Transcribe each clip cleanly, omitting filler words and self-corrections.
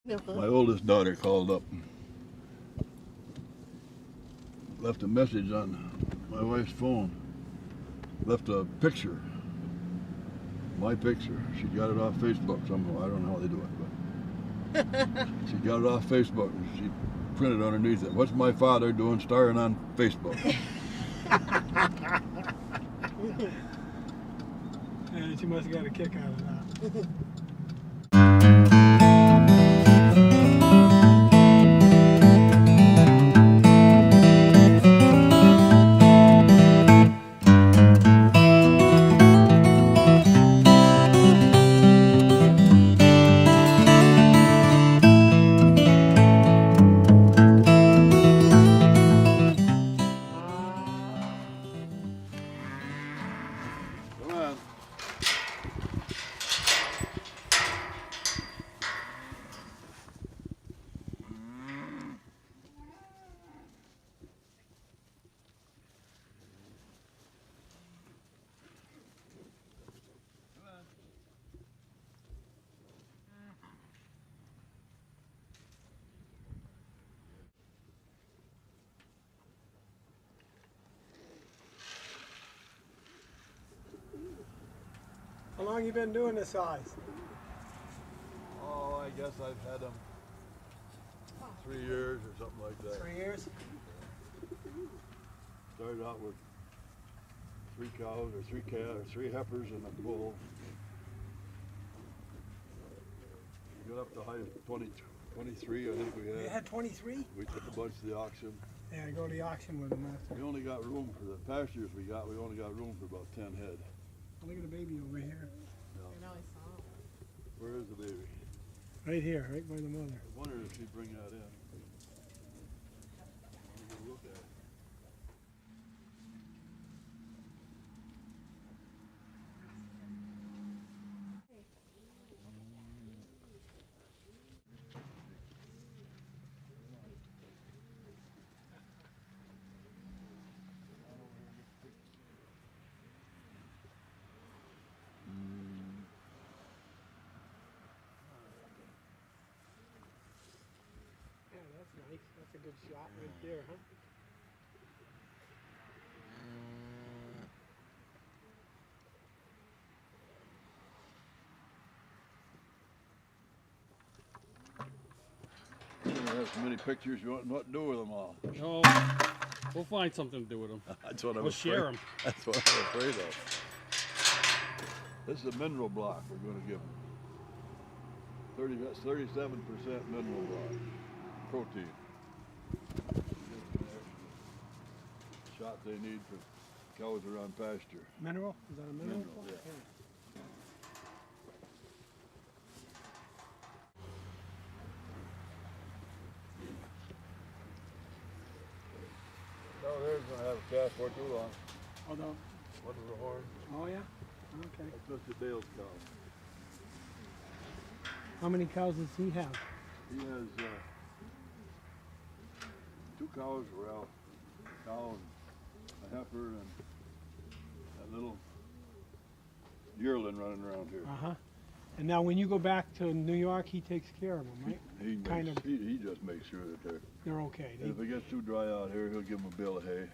My oldest daughter called up and left a message on my wife's phone. Left a picture, my picture. She got it off Facebook somehow. I don't know how they do it, but she got it off Facebook and she printed underneath it, "What's my father doing starring on Facebook?" And she must have got a kick out of that. Come on. How long you been doing this size? Oh, I guess I've had them 3 years or something like that. 3 years? Started out with 3 cows or 3 calves or 3 heifers and a bull. Got up to high 23, I think we had. You had 23? We took a bunch to the auction. Yeah, I go to the auction with them after. We only got room for the pastures we got. We only got room for about 10 head. Look at the baby over here. No. Where is the baby? Right here, right by the mother. I wondered if she'd bring that in. Let me go look at it. Yeah, that's nice. That's a good shot right there, huh? You have so many pictures, you want what to do with them all. No, we'll find something to do with them. That's what I'm We'll afraid. share them. That's what I'm afraid of. This is a mineral block we're going to give them. That's 37% mineral block, protein. Shot they need for cows around pasture. Mineral? Is that a mineral? Mineral, yeah. No, there's going to have a calf for too long. Oh, no. What was the horn? Oh, yeah? Okay. That's Mr. Dale's cow. How many cows does he have? He has 2 cows, well, a cow and a heifer and that little yearling running around here. Uh-huh. And now when you go back to New York, he takes care of them, right? He just makes sure that They're okay. and if it gets too dry out here, he'll give them a bale of hay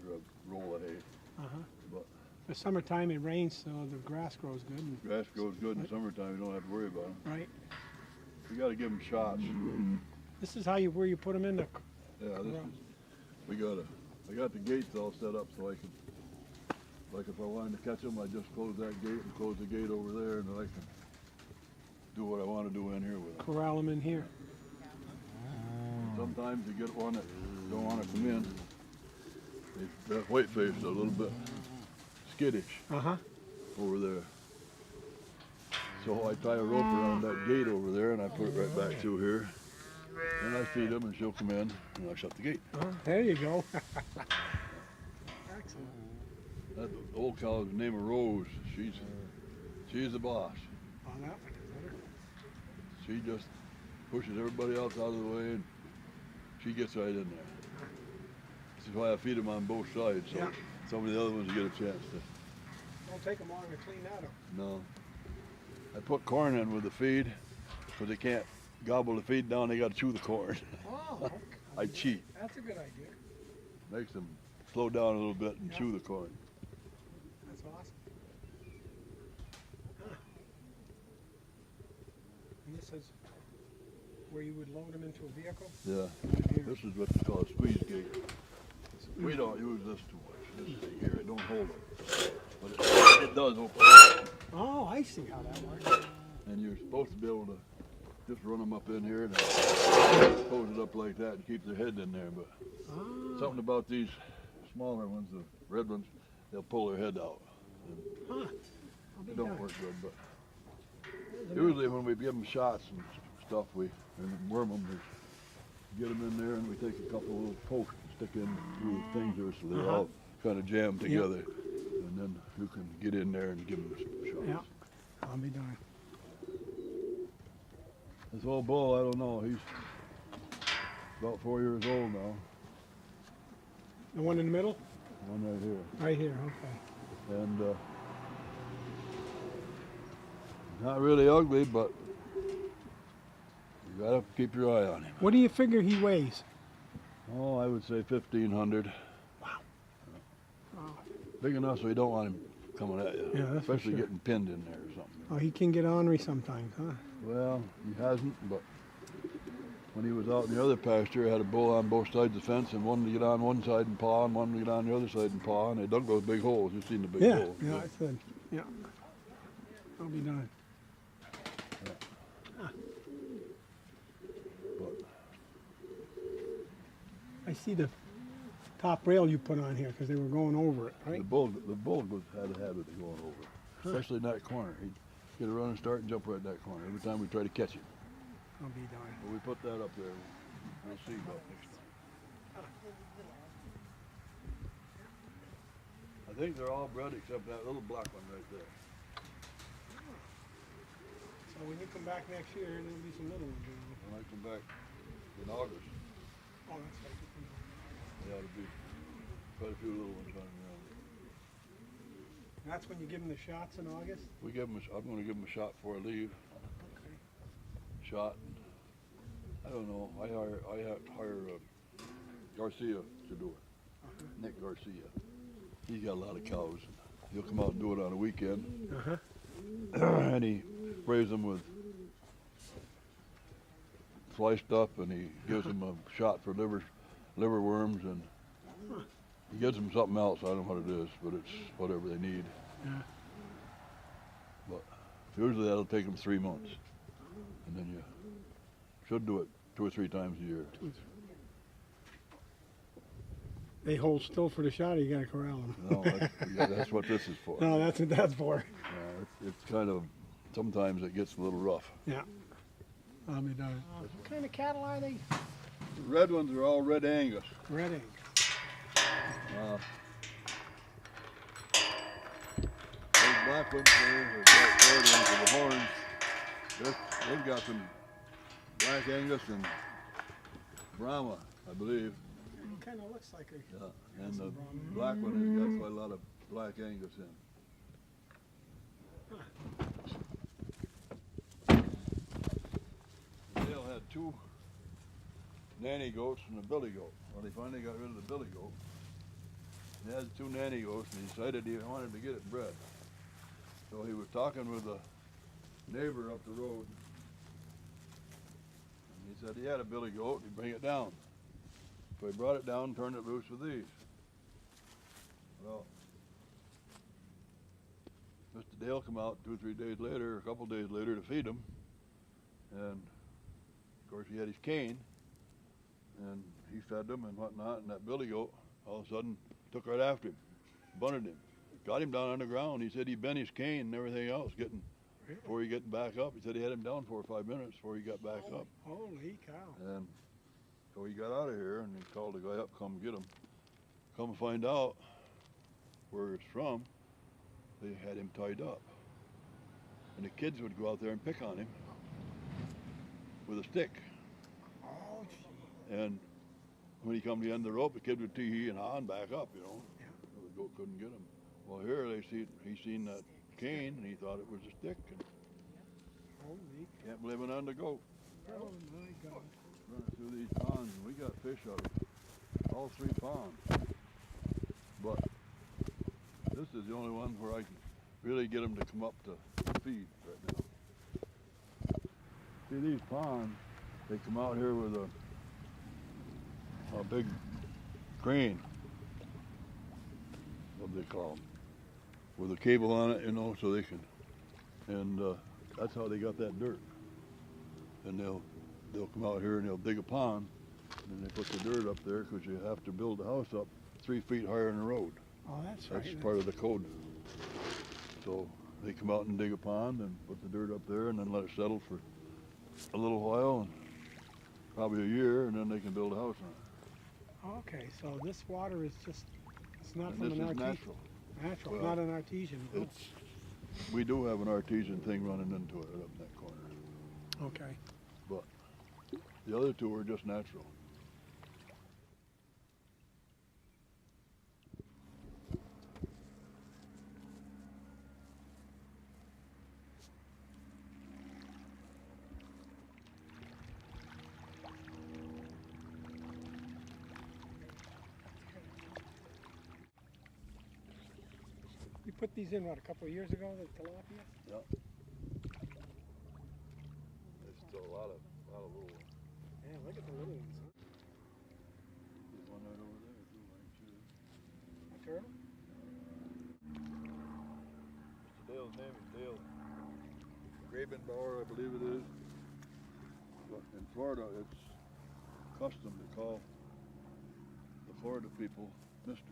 or a roll of hay. Uh-huh. But The summertime it rains, so the grass grows good. And, grass grows good in the summertime. You don't have to worry about them. right. You got to give them shots. This is where you put them in the. Yeah, I got the gates all set up so I can, like if I wanted to catch them, I just close that gate and close the gate over there, and then I can do what I want to do in here with them. Corral them in here. Sometimes you get one that don't want to come in. That white face is a little bit skittish Uh-huh. over there. So I tie a rope around that gate over there and I put it right back through here. And I feed them and she'll come in and I shut the gate. There you go. Excellent. That old cow's name is Rose. She's the boss. Oh, that one is better. She just pushes everybody else out of the way and she gets right in there. This is why I feed them on both sides, so Yeah. some of the other ones get a chance to. Don't take them long to clean that up. No. I put corn in with the feed, because they can't gobble the feed down, they got to chew the corn. Oh, okay. I cheat. That's a good idea. Makes them slow down a little bit and Yeah. chew the corn. That's awesome. Huh. And this is where you would load them into a vehicle? Yeah. Here. This is what they call a squeeze gate. We don't use this too much. This thing here, it don't hold it. But it does open up. Oh, I see how that works. And you're supposed to be able to just run them up in here and close it up like that and keep their head in there. But Ah. something about these smaller ones, the red ones, they'll pull their head out. Huh. I'll be It don't darned. work good, but usually when we give them shots and stuff, we worm them, we get them in there and we take a couple of little pokes and stick in through the things there so they're all kind of jammed together. And then you can get in there and give them some shots. Yeah. I'll be darned. This old bull, I don't know, he's about 4 years old now. The one in the middle? One right here. Right here, okay. And not really ugly, but you gotta keep your eye on him. What do you figure he weighs? Oh, I would say 1,500. Wow. Big enough so you don't want him coming at you. Yeah, that's for especially sure. getting pinned in there or something. Oh, he can get ornery sometimes, huh? Well, he hasn't, but when he was out in the other pasture, I had a bull on both sides of the fence, and one to get on one side and paw, and one to get on the other side and paw, and they dug those big holes. You've seen the big Yeah, holes. yeah, I said, yeah. I'll be darned. But I see the top rail you put on here because they were going over it, right? the bull had a habit of going over, especially in that corner. He'd get a running start and jump right in that corner every time we try to catch him. I'll be darned. But we put that up there. We'll see about next time. I think they're all bred except that little black one right there. So when you come back next year, there'll be some little ones. When I come back in August, Oh, that's right. there ought to be quite a few little ones running around. That's when you give them the shots in August? We give them. I'm going to give them a shot before I leave. Okay. Shot. I don't know. I hire Garcia to do it. Nick Garcia. He's got a lot of cows. He'll come out and do it on a weekend, Uh-huh. and he sprays them with fly stuff, and he gives them a shot for liver worms, and he gives them something else. I don't know what it is, but it's whatever they need. Yeah. But usually that'll take them 3 months, and then you should do it 2 or 3 times a year. They hold still for the shot, or you gotta corral them? No, that's what this is for. No, that's what that's for. It's kind of, sometimes it gets a little rough. Yeah. I'll be darned. What kind of cattle are they? The red ones are all red Angus. Red Angus. Those black ones there, the black red ones with the horns, they've got some black Angus and Brahma, I believe. Kind of looks like a... Yeah. And the black one has got quite a lot of black Angus in. Dale had 2 nanny goats and a billy goat. Well, they finally got rid of the billy goat. He had 2 nanny goats, and he decided he wanted to get it bred. So he was talking with a neighbor up the road. And he said he had a billy goat, he'd bring it down. So he brought it down and turned it loose with these. Well, Mr. Dale come out 2 or 3 days later, or a couple days later, to feed him. And of course he had his cane, and he fed them and whatnot, and that billy goat all of a sudden took right after him, bunted him, got him down on the ground. He said he bent his cane and everything else before he getting back up. He said he had him down 4 or 5 minutes before he got back up. Holy cow. And so he got out of here and he called the guy up, come get him. Come and find out where it's from, they had him tied up. And the kids would go out there and pick on him with a stick. Oh, gee. And when he come to the end of the rope, the kid would tee and haw and back up, you know. Yeah. So the goat couldn't get him. Well, here he seen that cane and he thought it was a stick. And Holy. kept living on the goat. Oh my God. Running through these ponds, and we got fish out of all 3 ponds. But this is the only one where I can really get them to come up to feed right now. See these ponds, they come out here with a big crane, what do they call them, with a cable on it, you know, so they can, and that's how they got that dirt. And they'll come out here and they'll dig a pond, and they put the dirt up there because you have to build the house up 3 feet higher than the road. Oh, that's right. That's part of the code. So they come out and dig a pond and put the dirt up there and then let it settle for a little while, and probably a year, and then they can build a house on it. Okay, so this water is just, it's not And from this an is artesian. natural. Natural, Well, not an artesian. Oh, We do have an artesian thing running into it up in that corner, okay. but the other 2 are just natural. You put these in, what, a couple of years ago, the tilapia? Yep. There's still a lot of little ones. Yeah, look at the little ones, huh? There's one right over there too, right? A turtle? Mr. Dale's name is Dale Grabenbauer, I believe it is. But in Florida, it's custom to call the Florida people Mister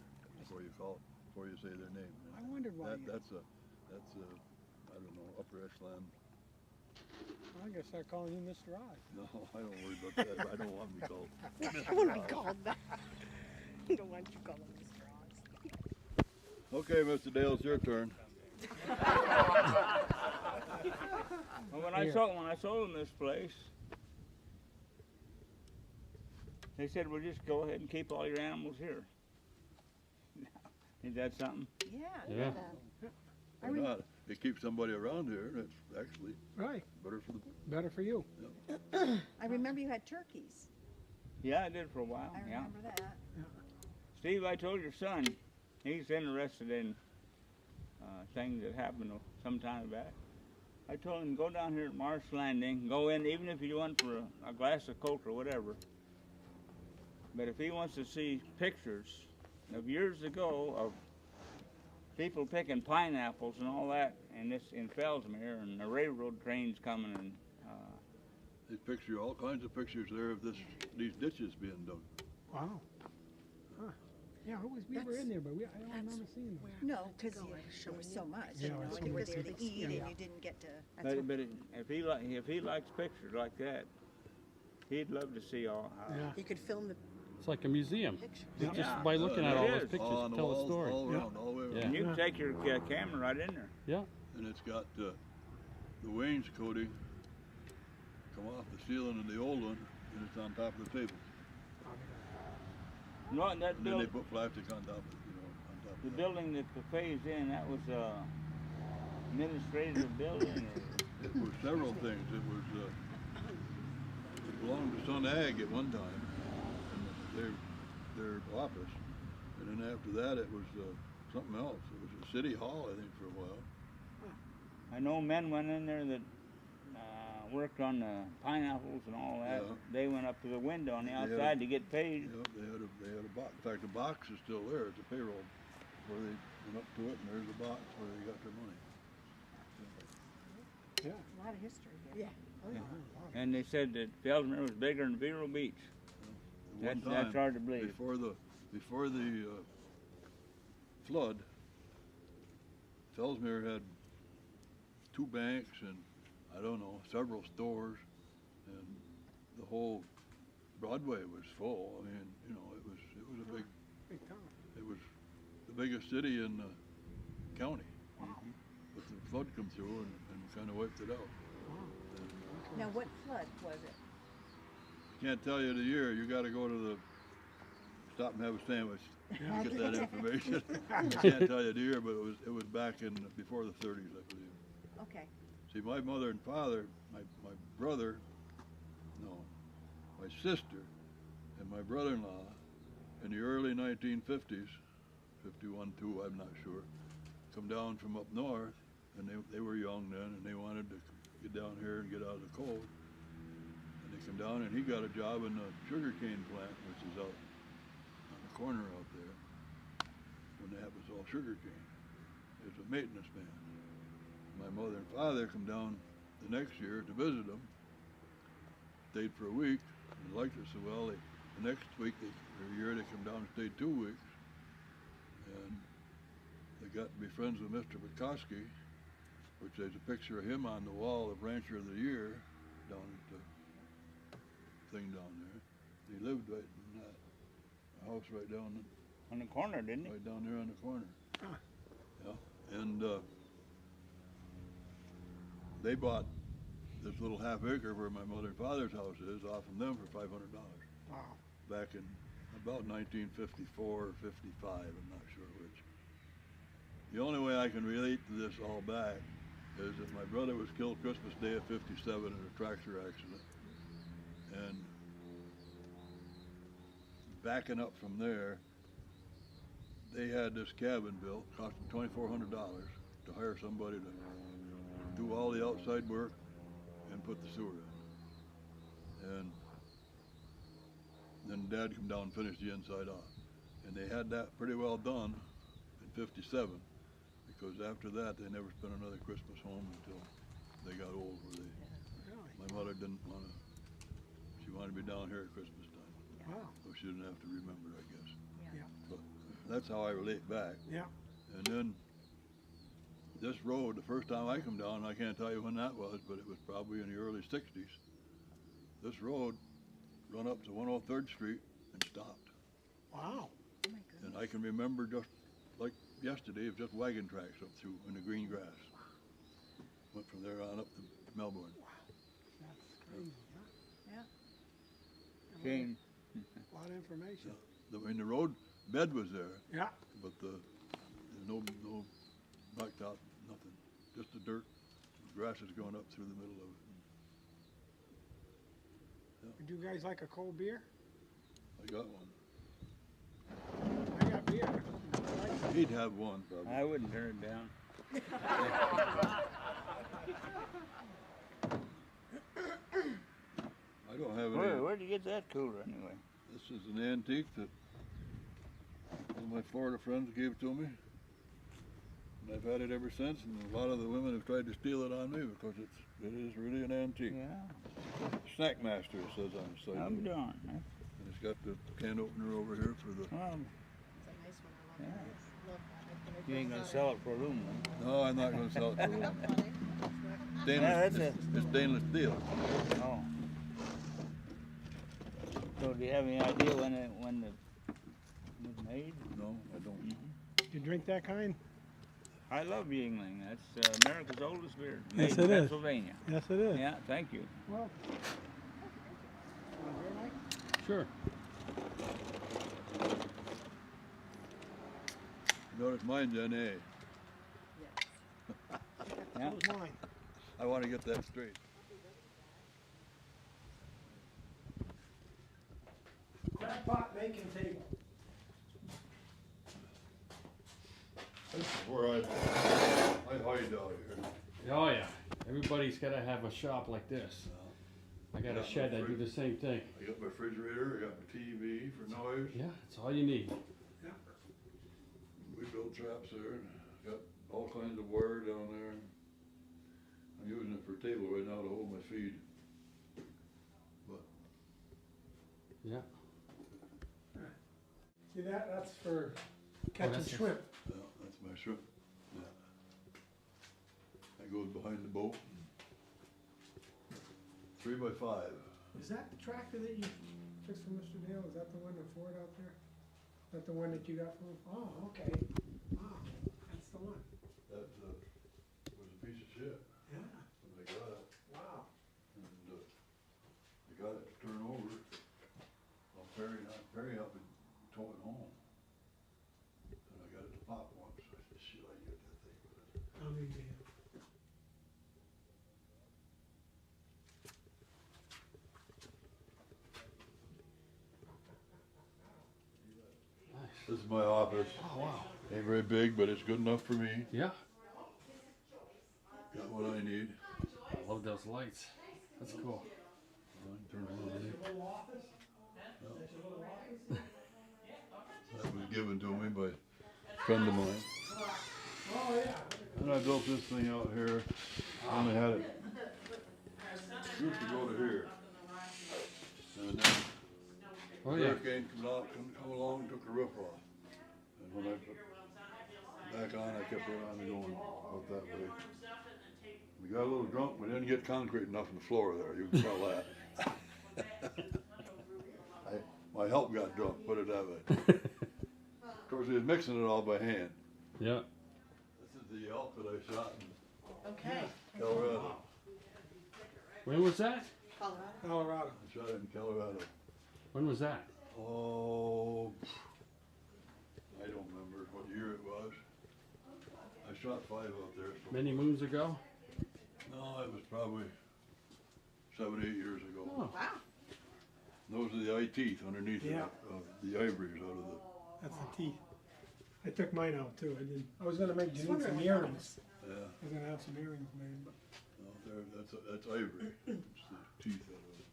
before you say their name. I wondered why. That's a I don't know, upper echelon. I'm gonna start calling you Mr. Oz. No, I don't worry about that. I don't want to be called. I want to be called that. I don't want you to call him Mr. Oz. Okay, Mr. Dale, it's your turn. Well, when I sold them this place, they said, "Well, just go ahead and keep all your animals here." Is that something? Yeah. Yeah. Why not? They keep somebody around here, and it's actually Right, better for the. better for you. I remember you had turkeys. Yeah, I did for a while. I Yeah. remember that. Steve, I told your son, he's interested in things that happened some time back. I told him, go down here at Marsh Landing, go in, even if you want for a glass of Coke or whatever. But if he wants to see pictures of years ago of people picking pineapples and all that in Fellsmere, and the railroad trains coming, and They all kinds of pictures there of these ditches being dug. Wow. Huh. Yeah, we were in there, but I don't remember seeing them. No, because there was so much. Yeah, You know, so and you were much there to to eat, see. and you didn't get to. but if he likes pictures like that, he'd love to see all. Yeah. You could film the It's like a museum. pictures. Just Yeah. by looking at It all is. those pictures, All on the tell a walls, story. all around, all the way around. Yeah. And you can take your camera right in there. Yeah. And it's got the wainscoting come off the ceiling of the old one, and it's on top of the table. No, and that And then they build, put plastic on top of it, on top of the that. building that the cafe's in, that was a administrative building. It was several things. It belonged to Sun Ag at one time, and their office. And then after that, it was something else. It was a city hall, I think, for a while. I know men went in there that worked on the pineapples and all that. Yeah. They went up to the window on the Yeah. outside to get paid. Yep, they had a box. In fact, the box is still there. It's a payroll where they went up to it, and there's a box where they got their money. Yeah. A lot of history here. Oh, yeah. And they said that Fellsmere was bigger than Vero Beach. At one That's time, hard to believe. Before the flood, Fellsmere had 2 banks and, I don't know, several stores, and the whole Broadway was full. I mean, you know, it was a big, Big town. it was the biggest city in the county. But the flood come through and kind of wiped it out. Now, what flood was it? Can't tell you the year. You got to go to the stop and have a sandwich to get that information. I can't tell you the year, but it was back in before the 30s, I believe. Okay. See, my mother and father, my brother No, my sister and my brother-in-law in the early 1950s, 51, 2, I'm not sure, come down from up north, and they were young then, and they wanted to get down here and get out of the cold. And they come down, and he got a job in the sugarcane plant, which is out on the corner out there, when that was all sugarcane. He was a maintenance man. My mother and father come down the next year to visit him, stayed for a week, and liked it so well, the next week, every year they come down and stayed 2 weeks, and they got to be friends with Mr. Bukowski, which there's a picture of him on the wall of Rancher of the Year down at the thing down there. He lived right in that house right down On the corner, didn't he? right down there on the corner. Huh. Yeah, and they bought this little half acre where my mother and father's house is off from them for $500 Wow. back in about 1954 or 55, I'm not sure which. The only way I can relate to this all back is that my brother was killed Christmas Day of 57 in a tractor accident. And backing up from there, they had this cabin built, cost them $2,400 to hire somebody to do all the outside work and put the sewer in. And then Dad come down and finished the inside off. And they had that pretty well done in 57, because after that they never spent another Christmas home until they got old, where they, Really? my mother didn't want to, she wanted to be down here at Christmas time, Wow. so she didn't have to remember, I guess. Yeah. But that's how I relate back. Yeah. And then this road, the first time I come down, I can't tell you when that was, but it was probably in the early 60s. This road run up to 103rd Street and stopped. Wow. Oh my And goodness. I can remember just like yesterday, it was just wagon tracks up through in the green grass. Went from there on up to Melbourne. That's crazy, huh? Shane. A lot of information. The road bed was there, Yeah. but there's no blacktop, nothing. Just the dirt. Grass is going up through the middle of it. Would you guys like a cold beer? I got one. I got beer. He'd have one probably. I wouldn't turn it down. I don't have any. Where'd you get that cooler anyway? This is an antique that one of my Florida friends gave to me. And I've had it ever since, and a lot of the women have tried to steal it on me because it is really an antique. Yeah. Snack Master, it says on the side. I'm darn. And it's got the can opener over here for the... Well, It's a nice one. I love Yeah. that. Love that. When it you ain't goes gonna out. sell it for aluminum. No, I'm not going to sell it for aluminum. Funny. Stainless, that's it's stainless steel. Oh. So do you have any idea when it was made? No, I don't. You drink that kind? I love Yingling. That's America's oldest beer. Yes, Made it in is. Pennsylvania. Yes, it is. Yeah, thank you. Well, Sure. Notice mine's NA. Yes. Yeah. that was mine. I want to get that straight. Crackpot making table. This is where I hide out here. Oh yeah. Everybody's gotta have a shop like this. I got a shed that do the same thing. I got my refrigerator, I got my TV for noise. Yeah, that's all you need. We built traps there, and got all kinds of wire down there. I'm using it for a table right now to hold my feed. But Yeah. See that? That's for catching that's it. shrimp. yeah, that's my shrimp. Yeah. That goes behind the boat. 3x5. Is that the tractor that you fixed for Mr. Dale? Is that the one, the Ford out there? Is that the one that you got from him? Oh, okay. Wow, that's the one. That was a piece of shit Yeah. when I got it. Wow. And I got it to turn over. Well, Perry helped me tow it home. And I got it to pop once. I said, shit, I get that thing. How big deal? This is my office. Oh wow. Ain't very big, but it's good enough for me. Yeah. Got what I need. I love those lights. That's cool. Turn it on. That was given to me by a friend of mine. Oh, yeah. And I built this thing out here. I only had it. Used to go to here. And then Oh yeah. hurricane come along, took the roof off. And when I put back on, I kept it on going out that way. We got a little drunk. We didn't get concrete enough in the floor there. You can tell that. My help got drunk, put it that way. Of course, he was mixing it all by hand. Yeah. This is the elk that I shot in Okay. Colorado. When was that? Colorado. I shot it in Colorado. When was that? Oh, I don't remember what year it was. I shot 5 out there. So Many moons ago? no, it was probably 7, 8 years ago. Oh. Wow. Those are the eye teeth underneath Yeah. the ivories out of the. That's the teeth. I took mine out too. I was gonna make Janine wondering some what earrings. Yeah, I was gonna have some earrings made, but no, that's ivory. It's the teeth out of it.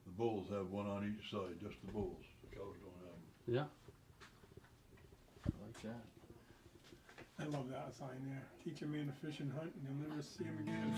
The bulls have one on each side, just the bulls. The cows don't have them. Yeah. I like that. I love that sign there. Teach a man to fish and hunt and you'll never see him again.